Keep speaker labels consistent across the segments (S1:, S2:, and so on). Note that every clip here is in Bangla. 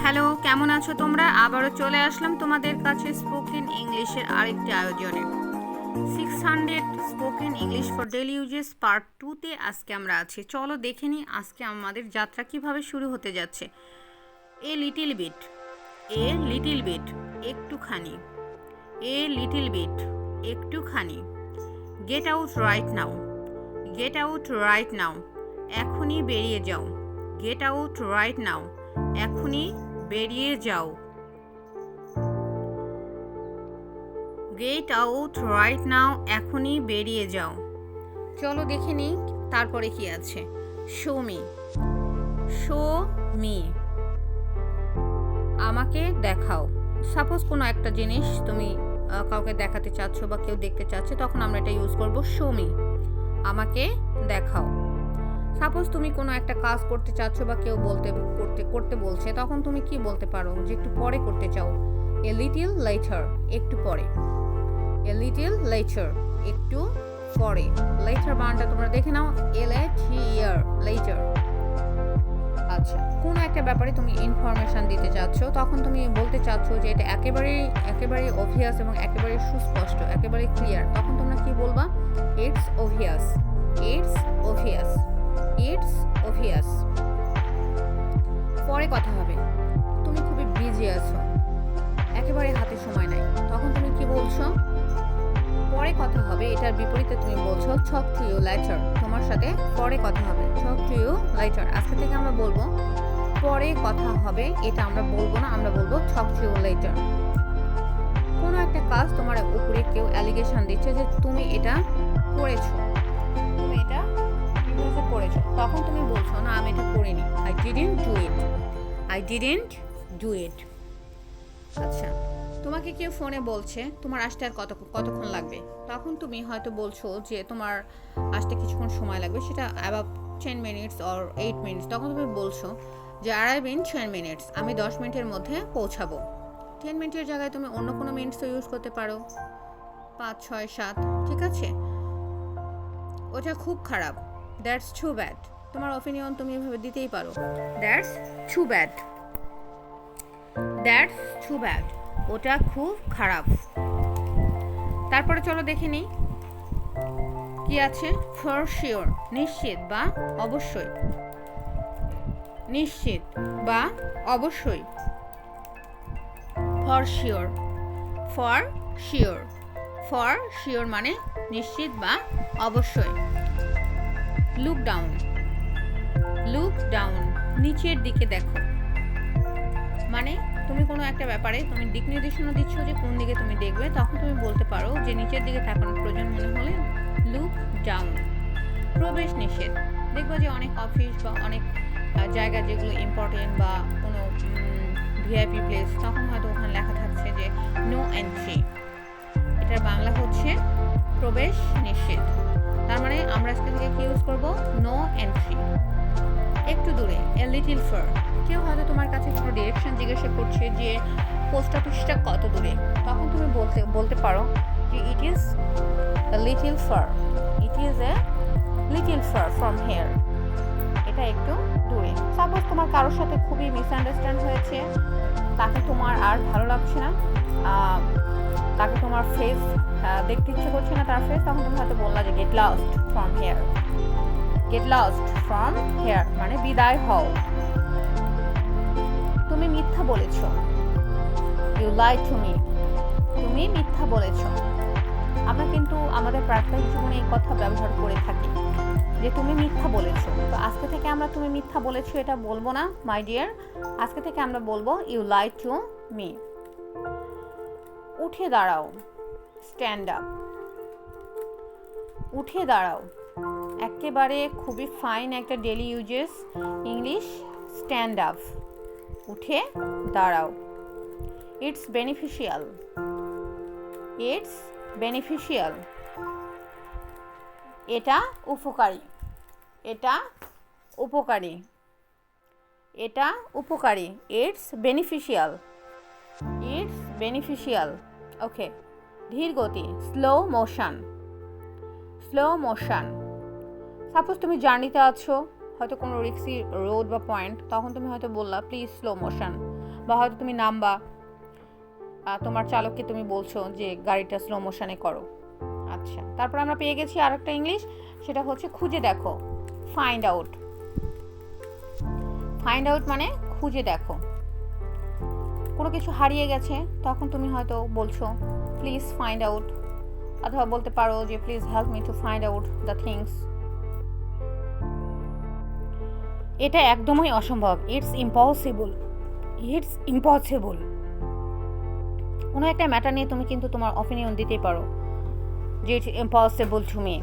S1: হ্যালো, কেমন আছো তোমরা? আবারও চলে আসলাম তোমাদের কাছে স্পোকেন ইংলিশের আরেকটি আয়োজনে। 600 spoken English for daily uses part 2-তে আজকে আমরা আছি। চলো দেখে নিই আজকে আমাদের যাত্রা কিভাবে শুরু হতে যাচ্ছে। A little bit, a little bit, একটুখানি। এ লিটিল বিট, একটুখানি। Get out right now, get out right now, এখনই বেরিয়ে যাও। গেট আউট রাইট নাও, এখনই বেরিয়ে যাও। গেট আউট রাইট নাও, এখনই বেরিয়ে যাও। চলো দেখে নিই তারপরে কি আছে। শো মি, শো মি, আমাকে দেখাও। সাপোজ কোনো একটা জিনিস তুমি কাউকে দেখাতে চাচ্ছ বা কেউ দেখতে চাচ্ছে, তখন আমরা এটা ইউজ করব শো মি, আমাকে দেখাও। সাপোজ তুমি কোনো একটা কাজ করতে চাচ্ছ বা কেউ করতে বলছে, তখন তুমি কি বলতে পারো যে একটু পরে করতে চাও। এ লিটিল লেটার, একটু পরে। এ লিটিল লেটার, একটু পরে। লেটার বানানটা তোমরা দেখে নাও, LATER, লেটার। আচ্ছা, কোনো একটা ব্যাপারে তুমি ইনফরমেশন দিতে চাচ্ছ, তখন তুমি বলতে চাচ্ছ যে এটা একেবারেই অবভিয়াস এবং একেবারে সুস্পষ্ট, একেবারে ক্লিয়ার, তখন তোমরা কি বলবা? It's obvious, it's obvious, it's obvious. পরে কথা হবে, তুমি খুবই বিজি আছো, একেবারে হাতে সময় নাই, তখন তুমি কি বলছো? পরে কথা হবে। এটার বিপরীতে তুমি বলছো talk to you later, তোমার সাথে পরে কথা হবে। talk to you later, আজকে থেকে আমরা বলবো পরে কথা হবে, এটা আমরা বলবো না, আমরা বলবো talk to you later। কোনো একটা কাজ তোমার উপরে কেউ অ্যালিগেশন দিচ্ছে যে তুমি এটা করেছো, তুমি এটা কিভাবে করেছো, তখন তুমি বলছো না আমি এটা করিনি, I didn't do it, I didn't do it। আচ্ছা, তোমাকে কেউ ফোনে বলছে তোমার আসতে আর কতক্ষণ লাগবে, তখন তুমি হয়তো বলছো যে তোমার আসতে কিছুক্ষণ সময় লাগবে, সেটা অ্যাবাউট 10 minutes or 8 minutes, তখন তুমি বলছো যে arrive in 10 minutes, আমি 10 মিনিটের মধ্যে পৌঁছাবো। 10 মিনিটের জায়গায় তুমি অন্য কোনো মিনিটস ইউজ করতে পারো, 5, 6, 7, ঠিক আছে? ওটা খুব খারাপ, দ্যাটস টু ব্যাড, তোমার অপিনিয়ন তুমি এভাবে দিতেই পারো, that's too bad, that's too bad, ওটা খুব খারাপ। তারপরে চলো দেখে নিই কি আছে। ফর শিওর, নিশ্চিত বা অবশ্যই, নিশ্চিত বা অবশ্যই। For sure, for sure, for sure মানে নিশ্চিত বা অবশ্যই। লুক ডাউন, লুক ডাউন, নিচের দিকে দেখো, মানে তুমি কোনো একটা ব্যাপারে তুমি দিক নির্দেশনা দিচ্ছ যে কোন দিকে তুমি দেখবে, তখন তুমি বলতে পারো যে নিচের দিকে তাকানোর প্রয়োজন মনে হলে লুক ডাউন। প্রবেশ নিষেধ, দেখবো যে অনেক অফিস বা অনেক জায়গা যেগুলো ইম্পর্টেন্ট বা কোনো ভিআইপি প্লেস, তখন হয়তো ওখানে লেখা থাকছে যে নো এন্ট্রি, এটার বাংলা হচ্ছে প্রবেশ নিষেধ। তার মানে আমরা আজকে থেকে কি ইউজ করবো? No entry. একটু দূরে, এ লিটিল ফার, কেউ হয়তো তোমার কাছে কোনো ডিরেকশন জিজ্ঞাসা করছে যে পোস্ট অফিসটা কত দূরে, তখন তুমি বলতে পারো যে it is a little far, it is a little far from here, এটা একটু দূরে। সাপোজ তোমার কারোর সাথে খুবই মিসআন্ডারস্ট্যান্ড হয়েছে, তাকে তোমার আর ভালো লাগছে না, তাকে তোমার ফেস দেখতে ইচ্ছে করছে না তার ফেস, তখন তুমি হয়তো বললা যে get lost from here, get lost from here মানে বিদায় হও। তুমি মিথ্যা বলেছ, ইউ লাই টু মি, তুমি মিথ্যা বলেছ। আমরা কিন্তু আমাদের প্রাত্যহিক জীবনে এই কথা ব্যবহার করে থাকি যে তুমি মিথ্যা বলেছ। তো আজকে থেকে আমরা তুমি মিথ্যা বলেছ এটা বলবো না মাই ডিয়ার, আজকে থেকে আমরা বলবো ইউ লাই টু মি। উঠে দাঁড়াও, স্ট্যান্ড আপ, উঠে দাঁড়াও, একেবারে খুবই ফাইন একটা daily uses English, stand up, উঠে দাঁড়াও। ইটস বেনিফিশিয়াল, ইটস বেনিফিশিয়াল, এটা উপকারী, এটা উপকারী, এটা উপকারী। It's beneficial, it's beneficial. Okay, ধীর গতি, slow motion, slow motion. Suppose তুমি জার্নিতে আছো, হয়তো কোনো রিক্সি রোড বা পয়েন্ট, তখন তুমি হয়তো বললা প্লিজ স্লো মোশন, বা হয়তো তুমি নামবা, তোমার চালককে তুমি বলছো যে গাড়িটা স্লো মোশনে করো। আচ্ছা, তারপর আমরা পেয়ে গেছি আরেকটা ইংলিশ, সেটা হচ্ছে খুঁজে দেখো, ফাইন্ড আউট। ফাইন্ড আউট মানে খুঁজে দেখো। কোনো কিছু হারিয়ে গেছে, তখন তুমি হয়তো বলছো প্লিজ ফাইন্ড আউট, অথবা বলতে পারো যে please help me to find out the things. এটা একদমই অসম্ভব, ইটস ইম্পসিবল। It's impossible. কোনো একটা ম্যাটার নিয়ে তুমি কিন্তু তোমার অপিনিয়ন দিতেই পারো যে it's impossible to me.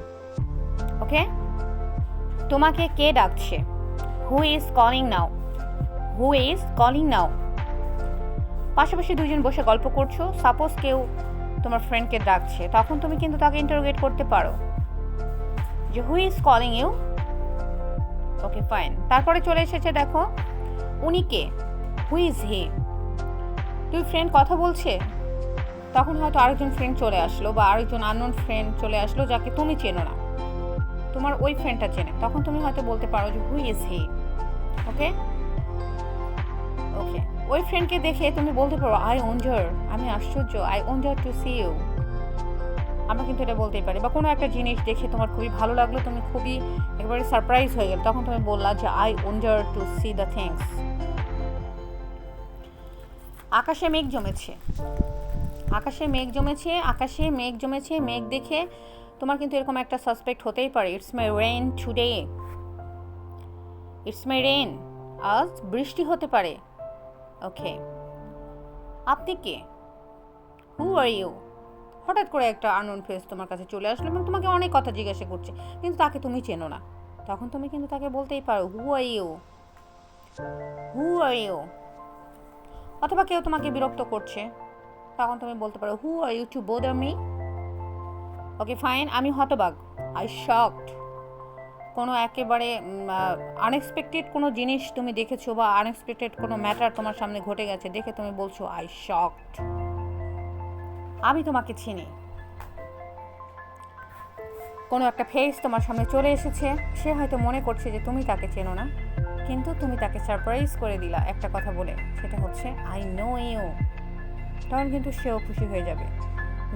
S1: Okay, তোমাকে কে ডাকছে? Who is calling now? Who is calling now? পাশাপাশি দুজন বসে গল্প করছো, সাপোজ কেউ তোমার ফ্রেন্ডকে ডাকছে, তখন তুমি কিন্তু তাকে ইন্টারোগেট করতে পারো যে who is calling you. Okay fine, তারপরে চলে এসেছে দেখো উনি কে, হু ইজ হি। তুই ফ্রেন্ড কথা বলছে, তখন হয়তো আরেকজন ফ্রেন্ড চলে আসলো বা আরেকজন আননোন ফ্রেন্ড চলে আসলো যাকে তুমি চেনো না, তোমার ওই ফ্রেন্ডটা চেনে, তখন তুমি হয়তো বলতে পারো যে হু ইজ হি। ওকে ওকে, ওই ফ্রেন্ডকে দেখে তুমি বলতে পারো আই ওয়ান্ডার, আমি আশ্চর্য, I wonder to see you. আমরা কিন্তু এটা বলতেই পারি। বা কোনো একটা জিনিস দেখে তোমার খুবই ভালো লাগলো, তুমি খুবই একেবারে সারপ্রাইজ হয়ে গেল, তখন তুমি বললা যে I wonder to see the things. আকাশে মেঘ জমেছে, আকাশে মেঘ জমেছে, আকাশে মেঘ জমেছে, মেঘ দেখে তোমার কিন্তু এরকম একটা সাসপেক্ট হতেই পারে, it's my rain today, it's my rain, আজ বৃষ্টি হতে পারে। ওকে, আপনি কে? হু আর ইউ? হঠাৎ করে একটা আননোন ফেস তোমার কাছে চলে আসলো এবং তোমাকে অনেক কথা জিজ্ঞাসা করছে, কিন্তু তাকে তুমি চেনো না, তখন তুমি কিন্তু তাকে বলতেই পারো who are you, who are you. অথবা কেউ তোমাকে বিরক্ত করছে, তখন তুমি বলতে পারো who are you to bother me. Okay fine, আমি হতবাক, আই শকড। কোনো একেবারে আনএক্সপেক্টেড কোনো জিনিস তুমি দেখেছো বা আনএক্সপেক্টেড কোনো ম্যাটার তোমার সামনে ঘটে গেছে, দেখে তুমি বলছো আই শকড। আমি তোমাকে চিনি। কোনো একটা ফেস তোমার সামনে চলে এসেছে, সে হয়তো মনে করছে যে তুমি তাকে চেনো না, কিন্তু তুমি তাকে সারপ্রাইজ করে দিলা একটা কথা বলে, সেটা হচ্ছে আই নো ইউ। তখন কিন্তু সেও খুশি হয়ে যাবে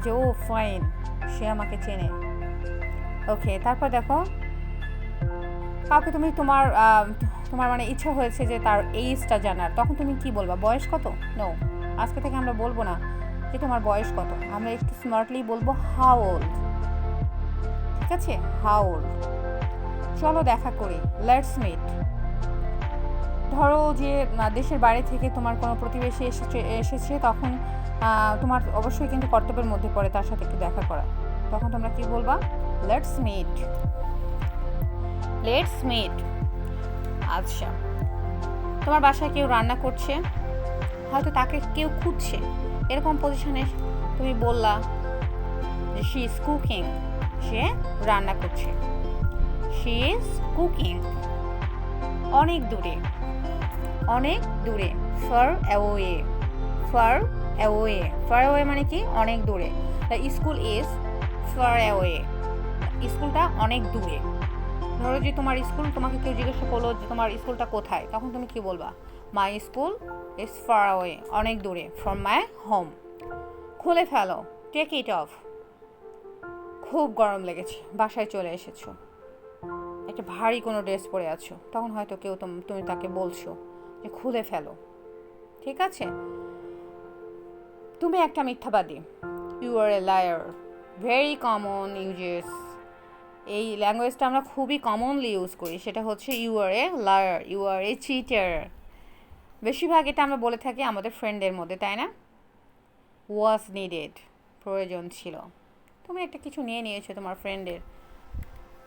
S1: যে ও ফাইন, সে আমাকে চেনে। ওকে, তারপর দেখো কাউকে তুমি তোমার তোমার মানে ইচ্ছা হয়েছে যে তার এইজটা জানার, তখন তুমি কি বলবা? বয়স কত? নো, আজকে থেকে আমরা বলবো না যে তোমার বয়স কত, আমরা একটু স্মার্টলি বলবো হাউ ওল্ড। ঠিক আছে, হাউ ওল্ড। চলো দেখা করি, লেটস মিট। ধরো যে দেশের বাইরে থেকে তোমার কোনো প্রতিবেশী এসেছে, তখন তোমার অবশ্যই কিন্তু কর্তব্যের মধ্যে পড়ে তার সাথে একটু দেখা করা, তখন তোমরা কি বলবা? Let's meet, let's meet. আচ্ছা, তোমার বাসায় কেউ রান্না করছে, হয়তো তাকে কেউ খুঁজছে, এরকম পজিশনে তুমি বললা যে শি ইজ কুকিং, সে রান্না করছে, শি ইজ কুকিং। অনেক দূরে, অনেক দূরে, far away, far away, far away মানে কি? অনেক দূরে। The school is far away, স্কুলটা অনেক দূরে। ধরো যে তোমার স্কুল, তোমাকে কেউ জিজ্ঞাসা করলো যে তোমার স্কুলটা কোথায়, তখন তুমি কি বলবা? My school is far away, অনেক দূরে, ফ্রম মাই হোম। খুলে ফেলো, টেক ইট অফ। খুব গরম লেগেছে, বাসায় চলে এসেছো, একটা ভারী কোনো ড্রেস পরে আছো, তখন হয়তো কেউ তুমি তাকে বলছো যে খুলে ফেলো। ঠিক আছে, তুমি একটা মিথ্যাবাদী, you are a liar. Very common uses, এই ল্যাঙ্গুয়েজটা আমরা খুবই কমনলি ইউজ করি, সেটা হচ্ছে you are a liar, you are a cheater. বেশিরভাগ এটা আমরা বলে থাকি আমাদের ফ্রেন্ডদের মধ্যে, তাই না? ওয়াজ নিডেড, প্রয়োজন ছিল। তুমি একটা কিছু নিয়ে নিয়েছো তোমার ফ্রেন্ডের,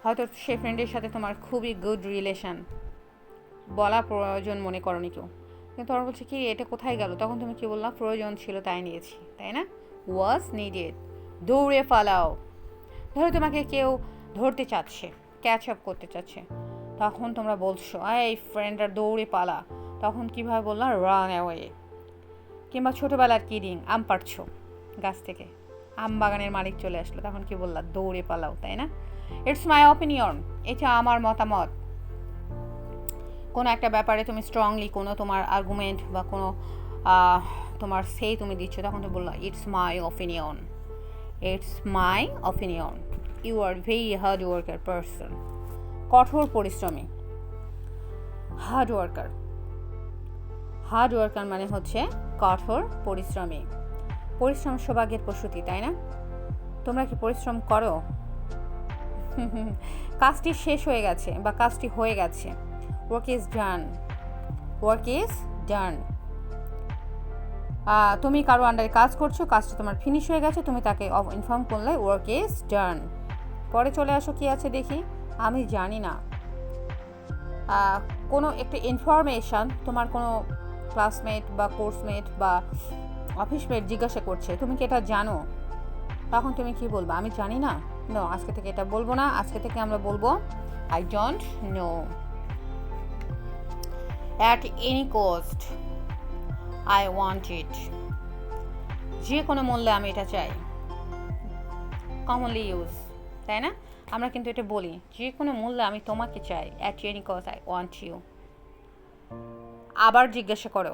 S1: হয়তো সেই ফ্রেন্ডের সাথে তোমার খুবই গুড রিলেশন, বলা প্রয়োজন মনে করনি কেউ, কিন্তু তোমার বলছে কি এটা কোথায় গেল, তখন তুমি কি বললাম? প্রয়োজন ছিল তাই নিয়েছি, তাই না? ওয়াজ নিডেড। দৌড়ে পালাও, ধরো তোমাকে কেউ ধরতে চাচ্ছে, ক্যাচ আপ করতে চাচ্ছে, তখন তোমরা বলছো এই ফ্রেন্ডরা দৌড়ে পালা, তখন কীভাবে বললাম? Run away. কিংবা ছোটোবেলার কিডিং, আম পাড়ছো গাছ থেকে, আম বাগানের মালিক চলে আসলো, তখন কি বললা? দৌড়ে পালাও, তাই না? ইটস মাই অপিনিয়ন, এটা আমার মতামত। কোনো একটা ব্যাপারে তুমি স্ট্রংলি কোনো তোমার আর্গুমেন্ট বা কোনো তোমার সেই তুমি দিচ্ছ, তখন তুমি বললো it's my opinion, it's my opinion. You are very hard worker person, কঠোর পরিশ্রমী। হার্ড ওয়ার্কার, হার্ড ওয়ার্কার মানে হচ্ছে কঠোর পরিশ্রমী। পরিশ্রম সৌভাগ্যের প্রসূতি, তাই না? তোমরা কি পরিশ্রম করো? কাজটি শেষ হয়ে গেছে বা কাজটি হয়ে গেছে। Work is done, work is done. তুমি কারো আন্ডারে কাজ করছো, কাজটা তোমার ফিনিশ হয়ে গেছে, তুমি তাকে ইনফর্ম করলে ওয়ার্ক ইজ ডান। পরে চলে আসো কি আছে দেখি। আমি জানি না। কোনো একটা ইনফরমেশান তোমার কোনো ক্লাসমেট বা কোর্সমেট বা অফিসমেট জিজ্ঞাসা করছে, তুমি কি এটা জানো? তখন তুমি কি বলবা? আমি জানি না। নো, আজকে থেকে এটা বলবো না। আজকে থেকে আমরা বলবো I don't know. At any cost I want ইট, যে কোনো মূল্যে আমি এটা চাই। কমনলি ইউজ, তাই না? আমরা কিন্তু এটা বলি, যে কোনো মূল্যে আমি তোমাকে চাই। At any cost I want you. আবার জিজ্ঞাসা করো,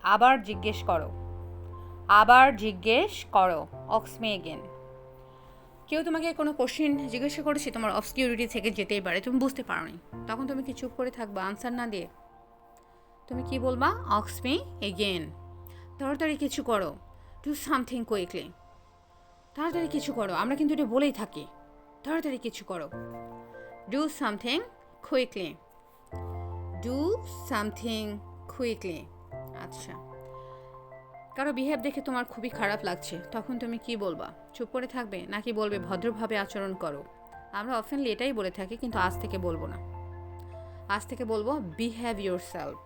S1: আবার জিজ্ঞেস করো, আবার জিজ্ঞেস করো। অক্স মে এগেন। কেউ তোমাকে কোনো কোশ্চেন জিজ্ঞাসা করেছে, তোমার অবসকিউরিটি থেকে যেতেই পারে, তুমি বুঝতে পারো নি, তখন তুমি কি চুপ করে থাকবা আনসার না দিয়ে? তুমি কি বলবা? অক্স মি এগেন। তাড়াতাড়ি কিছু করো, ডু সামথিং কুইকলি। তাড়াতাড়ি কিছু করো, আমরা কিন্তু এটা বলেই থাকি, তাড়াতাড়ি কিছু করো। Do something quickly, do something quickly. আচ্ছা, কারো বিহেভ দেখে তোমার খুবই খারাপ লাগছে, তখন তুমি কি বলবা? চুপ করে থাকবে নাকি বলবে ভদ্রভাবে আচরণ করো? আমরা অফেনলি এটাই বলে থাকি, কিন্তু আজ থেকে বলবো না। আজ থেকে বলবো বিহেভ ইয়োরসেলফ।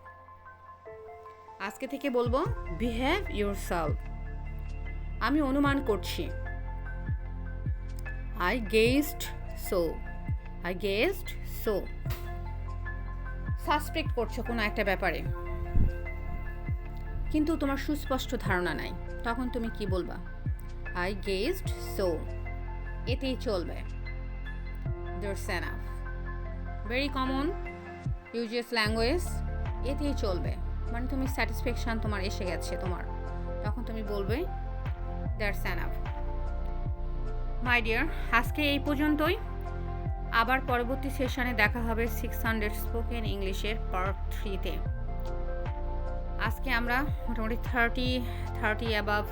S1: আজকে থেকে বলবো বিহেভ ইয়োরসেলফ। আমি অনুমান করছি। I guessed so, I guessed so. Suspect করছো কোনো একটা ব্যাপারে, কিন্তু তোমার সুস্পষ্ট ধারণা নাই, তখন তুমি কি বলবা? I guessed so. এতেই চলবে। That's enough. Very common uses language. এতেই চলবে, মানে তুমি স্যাটিসফ্যাকশান তোমার এসে গেছে তোমার, তখন তুমি বলবে দ্যাটস এনাফ। মাই ডিয়ার, আজকে এই পর্যন্তই। আবার পরবর্তী সেশনে দেখা হবে 600 স্পোকেন ইংলিশের পার্ট 3-তে। আজকে আমরা মোটামুটি 30 অ্যাবাভ